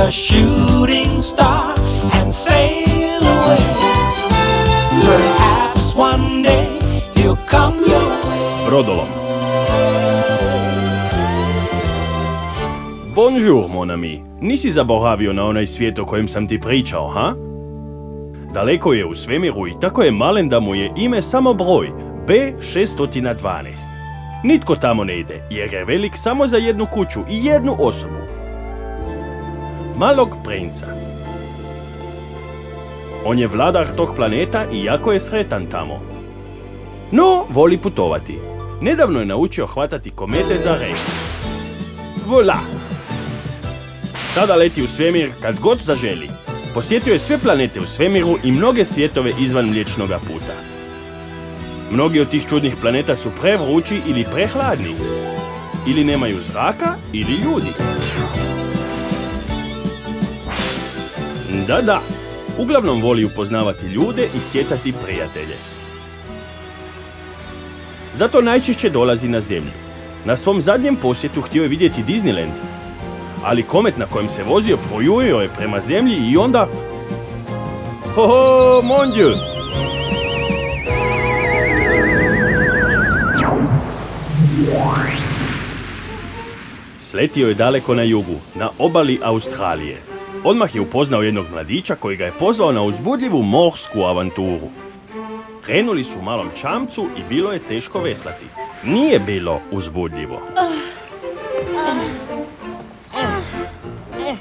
a shooting star and sail away. Perhaps one day he'll come your way. Brodolom. Bonjour, mon ami. Nisi zaboravio na onaj svijet o kojem sam ti pričao, ha? Daleko je u svemiru i tako je malen da mu je ime samo broj B612. Nitko tamo ne ide, jer je velik samo za jednu kuću i jednu osobu. Malog princa. On je vladar tog planeta i jako je sretan tamo. No, voli putovati. Nedavno je naučio hvatati komete za rej. Voila! Sada leti u svemir kad god zaželi. Posjetio je sve planete u svemiru i mnoge svjetove izvan Mliječnoga puta. Mnogi od tih čudnih planeta su prevrući ili prehladni. Ili nemaju zraka, ili ljudi. Da. Uglavnom voli upoznavati ljude i stjecati prijatelje. Zato najčešće dolazi na Zemlju. Na svom zadnjem posjetu htio je vidjeti Disneyland. Ali komet na kojem se vozio projurio je prema Zemlji i onda... Ho, mon Dieu! Sletio je daleko na jugu, na obali Australije. Odmah je upoznao jednog mladića koji ga je pozvao na uzbudljivu morsku avanturu. Krenuli su u malom čamcu i bilo je teško veslati. Nije bilo uzbudljivo.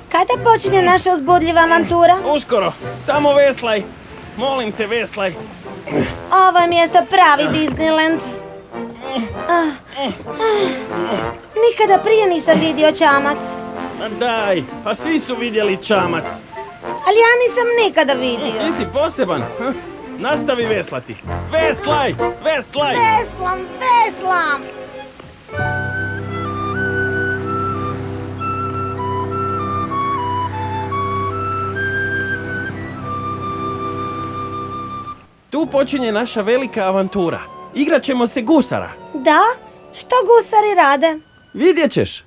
Kada počinje naša uzbudljiva avantura? Uskoro, samo veslaj. Molim te, veslaj. Ovo je mjesto pravi Disneyland. Nikada prije nisam vidio čamac. Ma daj, pa svi su vidjeli čamac. Ali ja nisam nikada vidio. Ti si poseban. Nastavi veslati. Veslaj! Veslam! Tu počinje naša velika avantura. Igrat ćemo se gusara. Da? Što gusari rade? Vidjet ćeš.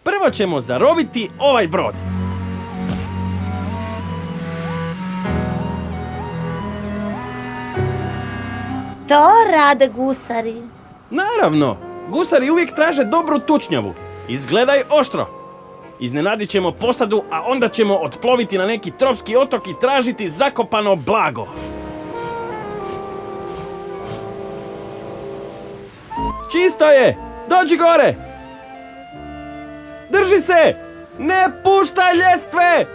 Prvo ćemo zarobiti ovaj brod. To rade gusari. Naravno, gusari uvijek traže dobru tučnjavu. Izgledaj oštro. Iznenadit ćemo posadu, a onda ćemo otploviti na neki tropski otok i tražiti zakopano blago. Čisto je! Dođi gore! Drži se! Ne puštaj ljestve!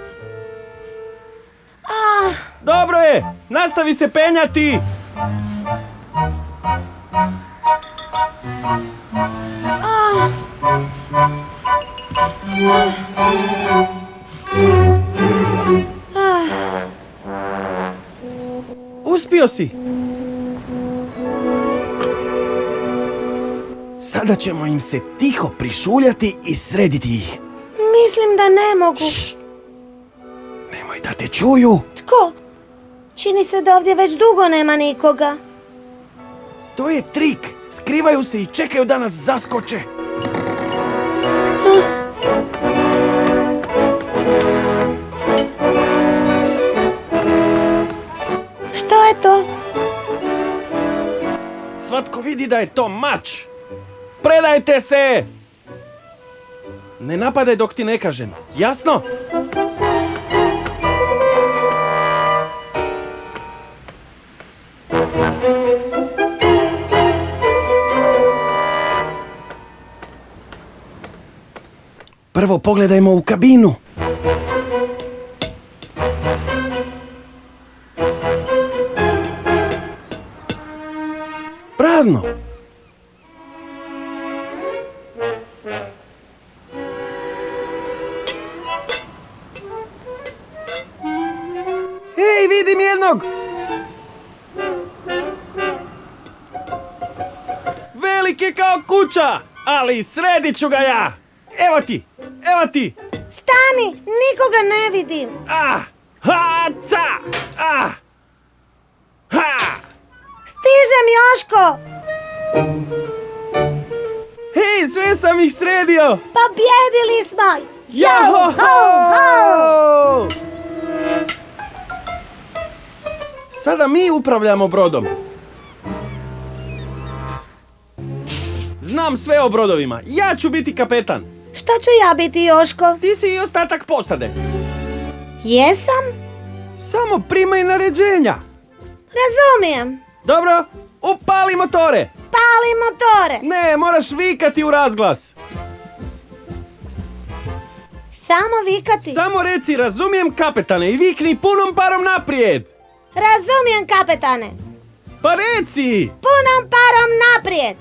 Dobro je! Nastavi se penjati! Uspio si! Sada ćemo im se tiho prišuljati i srediti ih. Mislim da ne mogu. Nemoj da te čuju. Tko? Čini se da ovdje već dugo nema nikoga. To je trik. Skrivaju se i čekaju da nas zaskoče. Što je to? Svatko vidi da je to mač. Predajte se! Ne napadaj dok ti ne kažem. Jasno? Prvo pogledajmo u kabinu. Prazno. Ej, vidim jednog! Velik je kao kuća, ali sredit ću ga ja! Evo ti! Stani, nikoga ne vidim. Stižem, Joško! Hej, sve sam ih sredio! Pobjedili smo! Jaho ho! Sada mi upravljamo brodom. Znam sve o brodovima. Ja ću biti kapetan. Što ću ja biti, Joško? Ti si i ostatak posade. Jesam? Samo primaj naređenja. Razumijem. Dobro, upali motore. Pali motore. Ne, moraš vikati u razglas. Samo vikati. Samo reci razumijem kapetane i vikni punom parom naprijed. Razumijem, kapetane. Pa reci! Punom parom naprijed.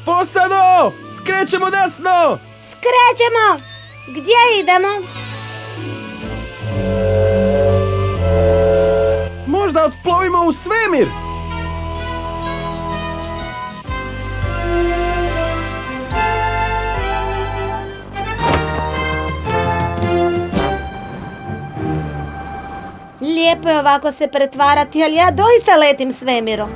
Posado! Skrećemo desno! Skrećemo. Gdje idemo? Možda otplovimo u svemir! Lijepo je ovako se pretvarati, ali ja doista letim svemirom.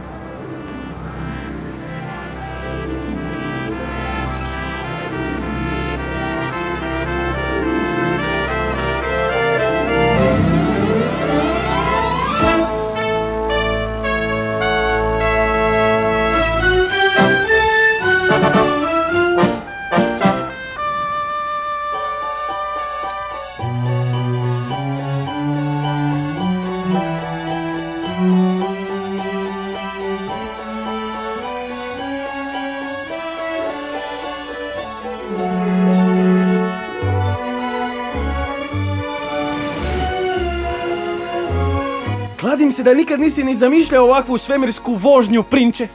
Kladim se da nikad nisi ni zamišljao ovakvu svemirsku vožnju, prinče.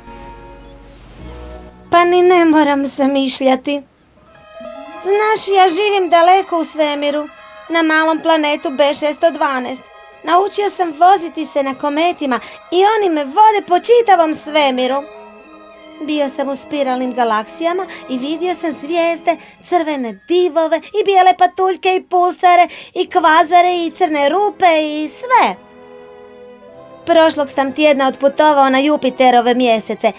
Pa ni ne moram zamišljati. Znaš, ja živim daleko u svemiru, na malom planetu B612. Naučio sam voziti se na kometima i oni me vode po čitavom svemiru. Bio sam u spiralnim galaksijama i vidio sam zvijezde, crvene divove i bijele patuljke i pulsare i kvazare i crne rupe i sve. Prošlog sam tjedna otputovao na Jupiterove mjesece,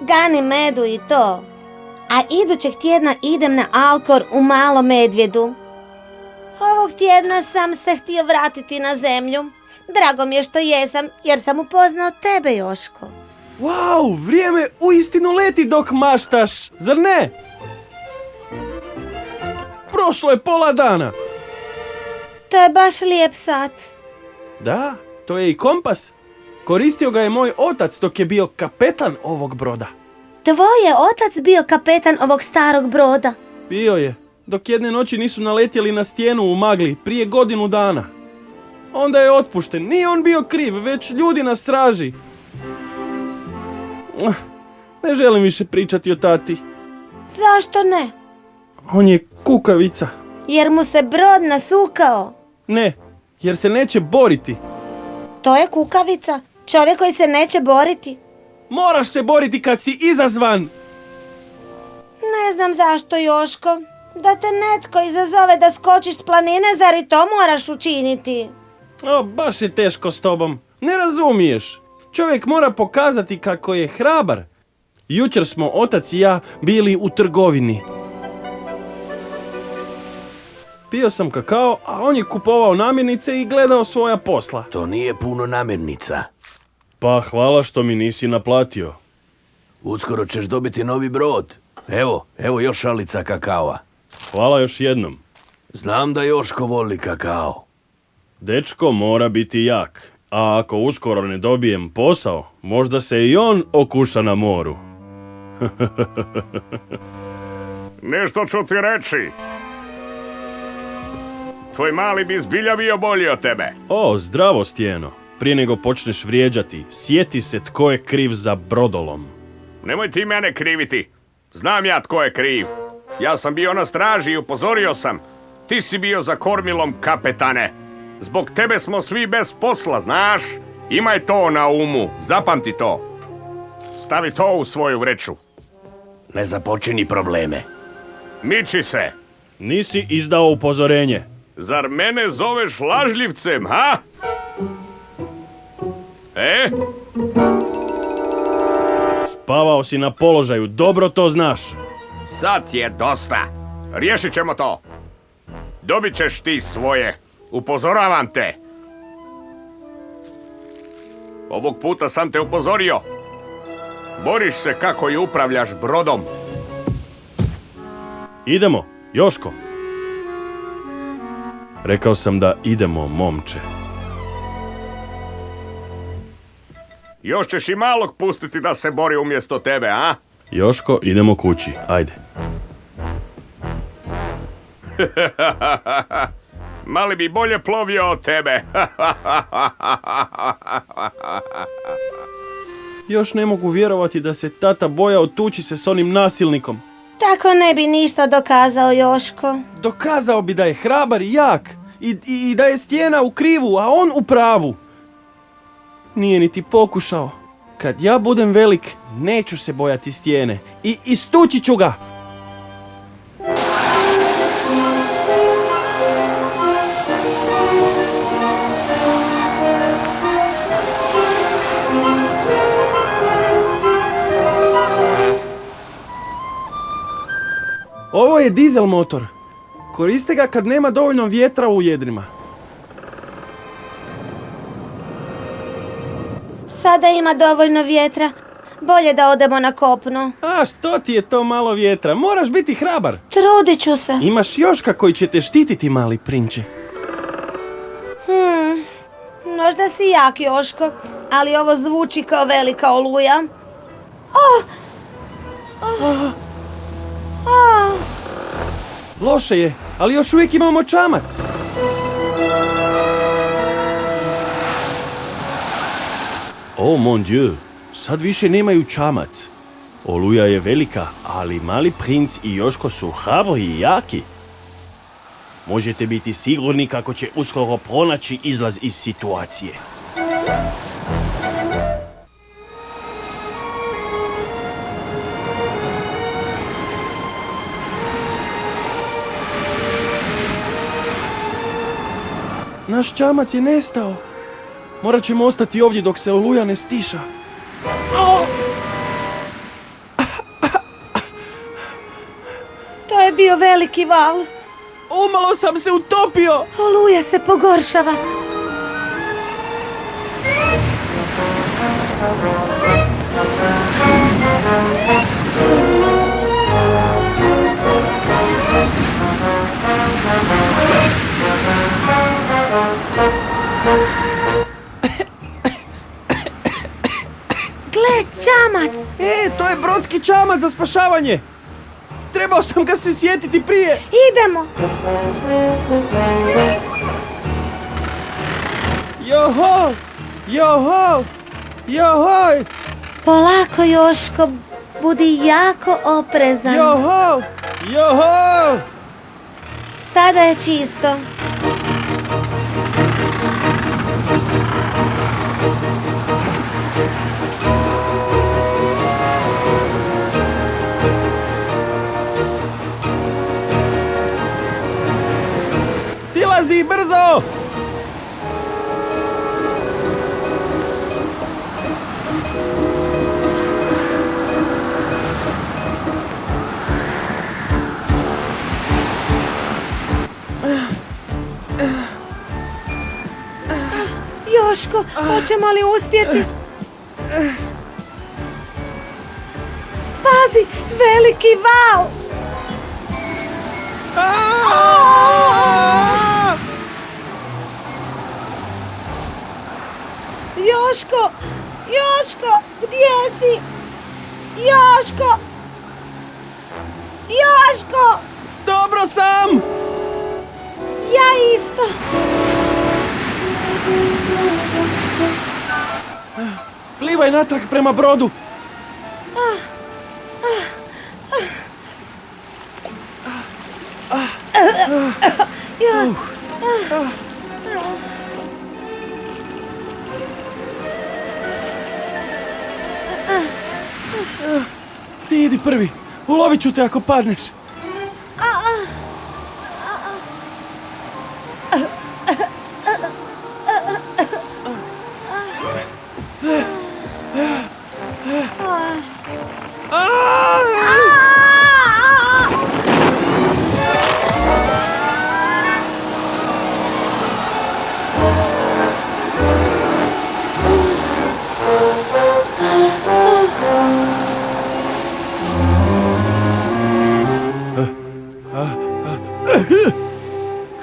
Ganimedu i to. A idućeg tjedna idem na Alkor u Malom Medvjedu. Ovog tjedna sam se htio vratiti na zemlju. Drago mi je što jesam, jer sam upoznao tebe, Joško. Wow, vrijeme uistinu leti dok maštaš, zar ne? Prošlo je pola dana. To je baš lijep sat. Da, to je i kompas. Koristio ga je moj otac dok je bio kapetan ovog broda. Tvoj je otac bio kapetan ovog starog broda. Bio je, dok jedne noći nisu naletjeli na stijenu u magli prije godinu dana. Onda je otpušten, nije on bio kriv, već ljudi na straži. Ne želim više pričati o tati. Zašto ne? On je kukavica. Jer mu se brod nasukao. Ne, jer se neće boriti. To je kukavica, čovjek koji se neće boriti. Moraš se boriti kad si izazvan. Ne znam zašto, Joško. Da te netko izazove da skočiš s planine, zar i to moraš učiniti? O, baš je teško s tobom. Ne razumiješ. Čovjek mora pokazati kako je hrabar. Jučer smo otac i ja bili u trgovini. Pio sam kakao, a on je kupovao namirnice i gledao svoja posla. To nije puno namirnica. Pa hvala što mi nisi naplatio. Uskoro ćeš dobiti novi brod. Evo još šalica kakava. Hvala još jednom. Znam da Joško voli kakao. Dečko mora biti jak. A ako uskoro ne dobijem posao, možda se i on okuša na moru. Nešto ću ti reći. Tvoj mali bi zbilja bio bolji od tebe. O, zdravo, Stijeno. Prije nego počneš vrijeđati, sjeti se tko je kriv za brodolom. Nemoj ti mene kriviti. Znam ja tko je kriv. Ja sam bio na straži i upozorio sam. Ti si bio za kormilom, kapetane. Zbog tebe smo svi bez posla, znaš? Imaj to na umu, zapamti to. Stavi to u svoju vreću. Ne započini probleme. Miči se. Nisi izdao upozorenje. Zar mene zoveš lažljivcem, ha? Spavao si na položaju, dobro to znaš. Sad je dosta. Riješit ćemo to. Dobit ćeš ti svoje. Upozoravam te. Ovog puta sam te upozorio. Boriš se kako i upravljaš brodom. Idemo, Joško. Rekao sam da idemo, momče. Još ćeš i malog pustiti da se bori umjesto tebe, a? Joško, idemo kući, ajde. Mali bi bolje plovio od tebe. Još ne mogu vjerovati da se tata bojao tući se s onim nasilnikom. Tako ne bi ništa dokazao, Joško. Dokazao bi da je hrabar i jak i da je Stijena u krivu, a on u pravu. Nije niti pokušao. Kad ja budem velik, neću se bojati Stijene i istući ću ga. Ovo je dizel motor. Koriste ga kad nema dovoljno vjetra u jedrima. Sada ima dovoljno vjetra. Bolje da odemo na kopno. A što ti je to malo vjetra? Moraš biti hrabar. Trudit ću se. Imaš Joška koji će te štititi, mali prinče. Možda si jak, Joško, ali ovo zvuči kao velika oluja. Loše je, ali još uvijek imamo čamac. Oh mon dieu, sad više nemaju čamac. Oluja je velika, ali mali princ i Joško su hrabri i jaki. Možete biti sigurni kako će uskoro pronaći izlaz iz situacije. Naš čamac je nestao. Morat ćemo ostati ovdje dok se oluja ne stiša. To je bio veliki val. Umalo sam se utopio! Oluja se pogoršava. Gle, čamac! To je brodski čamac za spašavanje! Trebao sam ga se sjetiti prije! Idemo! Joho! Joho! Johoj! Polako, Joško, budi jako oprezan. Joho! Joho! Sada je čisto. Silazi brzo! Joško, hoćemo li uspjeti? Pazi, veliki val! Joško! Joško! Gdje si? Joško! Joško! Dobro sam! Ja isto! Plivaj natrag prema brodu! Ti idi prvi, ulovit ću te ako padneš.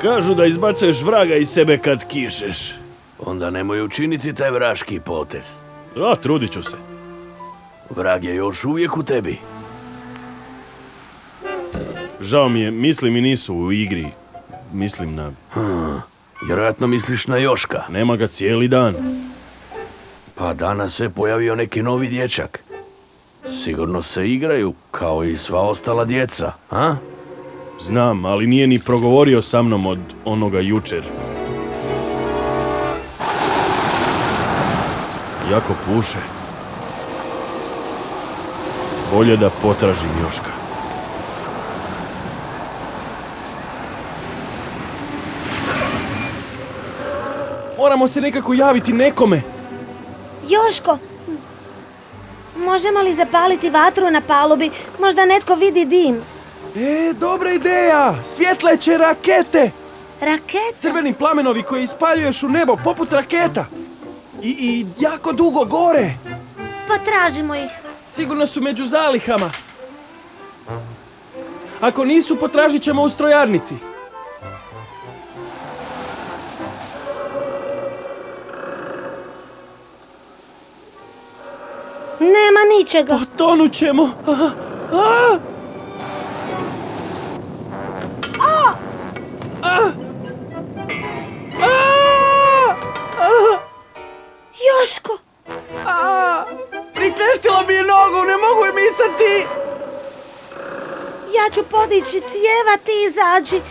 Kažu da izbacuješ vraga iz sebe kad kišeš. Onda nemoj učiniti taj vraški potez. A, trudit ću se. Vrag je još uvijek u tebi. Žao mi je, misli mi nisu u igri. Mislim na... Vjerojatno misliš na Joška. Nema ga cijeli dan. Pa danas se pojavio neki novi dječak. Sigurno se igraju, kao i sva ostala djeca, a? Znam, ali nije ni progovorio sa mnom od onoga jučer. Jako puše. Bolje da potražim Joška. Moramo se nekako javiti nekome. Joško, možemo li zapaliti vatru na palubi? Možda netko vidi dim. Dobra ideja! Svjetleće rakete! Raketa? Crveni plamenovi koje ispaljuješ u nebo poput raketa. I jako dugo gore. Potražimo ih. Sigurno su među zalihama. Ako nisu, potražit ćemo u strojarnici. Nema ničega. Potonut ćemo. Joško! Priteštila mi je nogu, ne mogu je micati. Ja ću podići cijeva, ti izađi.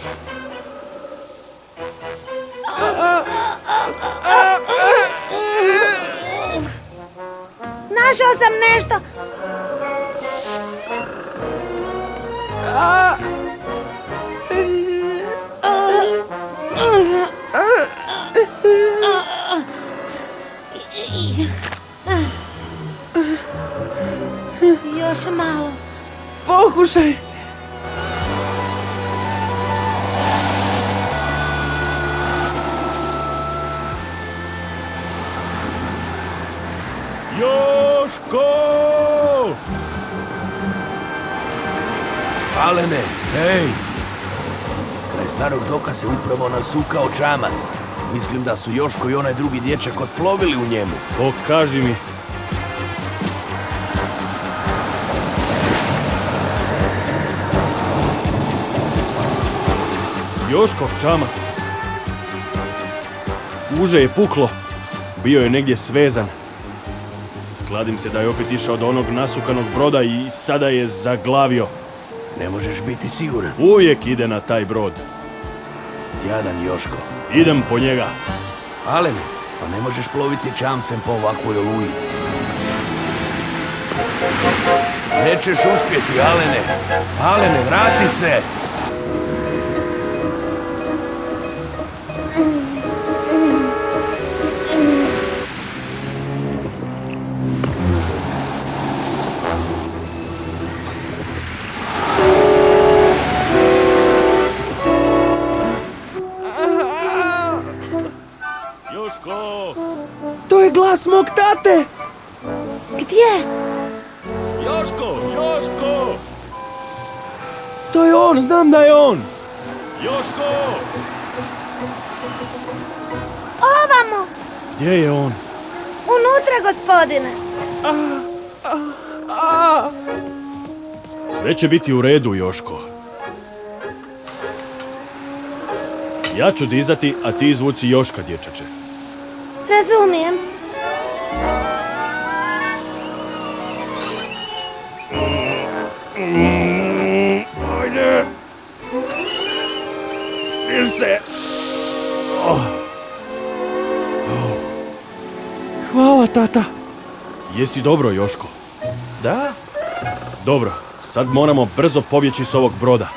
Našao sam nešto. Još malo. Pokušaj. Joško! Alene, hej! Kraj starog doka se upravo nasukao čamac. Mislim da su Joško i onaj drugi dječak otplovili u njemu. Pokaži mi. Joškov čamac. Uže je puklo. Bio je negdje svezan. Kladim se da je opet išao do onog nasukanog broda i sada je zaglavio. Ne možeš biti siguran. Uvijek ide na taj brod. Jadan Joško. Idem po njega. Alene, pa ne možeš ploviti čamcem po ovakvoj oluji. Nećeš uspjeti, Alene. Alene, vrati se! Joško! To je glas mog tate! Gdje? Joško! Joško! To je on, znam da je on! Joško! Ovamo! Gdje je on? Unutra, gospodine. Sve će biti u redu, Joško. Ja ću dizati, a ti izvuci Joška, dječače. Razumijem. Ajde! Diži se! Hvala, tata. Jesi dobro, Joško? Da? Dobro, sad moramo brzo pobjeći s ovog broda.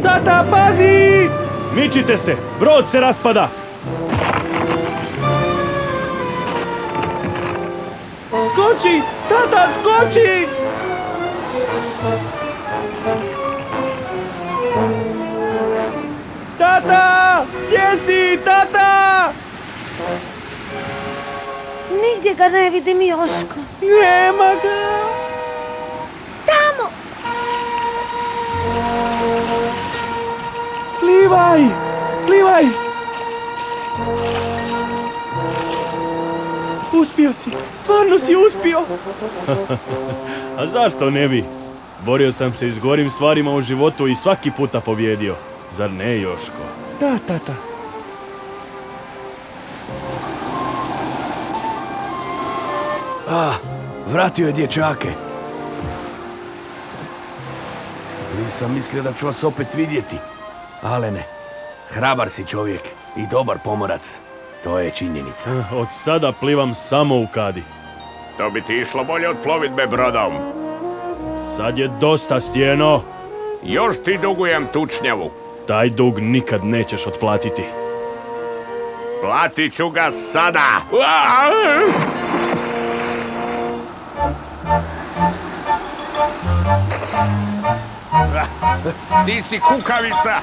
Tata, pazi! Mičite se, brod se raspada! skoči! Tata, skoči! Tata! Gdje si, tata? Nigdje ga ne vidim, Joško. Nema ga! Tamo! Plivaj! Plivaj! Uspio si! Stvarno si uspio! A zašto ne bi? Borio sam se i s gorim stvarima u životu i svaki puta pobjedio. Zar ne, Joško? Da, tata. Vratio je dječake. Nisam mislio da ću vas opet vidjeti. Alene, hrabar si čovjek i dobar pomorac. To je činjenica. Od sada plivam samo u kadi. To bi ti išlo bolje od plovidbe brodom. Sad je dosta, Stijeno. Još ti dugujem tučnjavu. Taj dug nikad nećeš otplatiti. Platit ću ga sada. Ti si kukavica.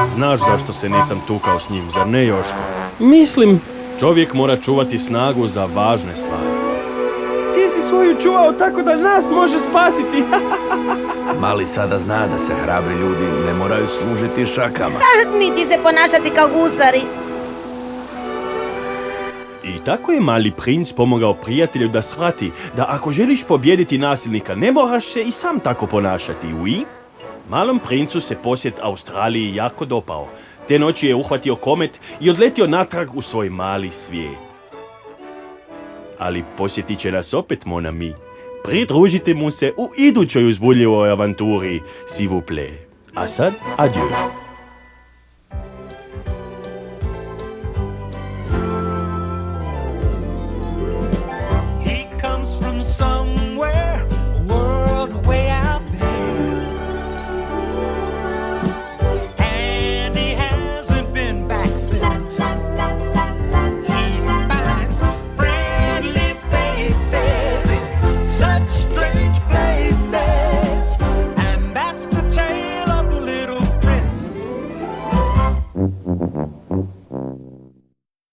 Znaš zašto se nisam tukao s njim, zar ne, Joško? Mislim, čovjek mora čuvati snagu za važne stvari. Ti si svoju čuvao tako da nas može spasiti. Mali sada zna da se hrabri ljudi ne moraju služiti šakama. Niti se ponašati kao gusari. I tako je mali princ pomogao prijatelju da shvati da ako želiš pobijediti nasilnika, ne moraš se i sam tako ponašati, oui? Malom princu se posjet Australiji jako dopao. Te noći je uhvatio komet i odletio natrag u svoj mali svijet. Ali posjetit će nas opet, mon ami. Pridružite mu se u idućoj uzbudljivoj avanturi, s'il vous plaît. A sad, adieu.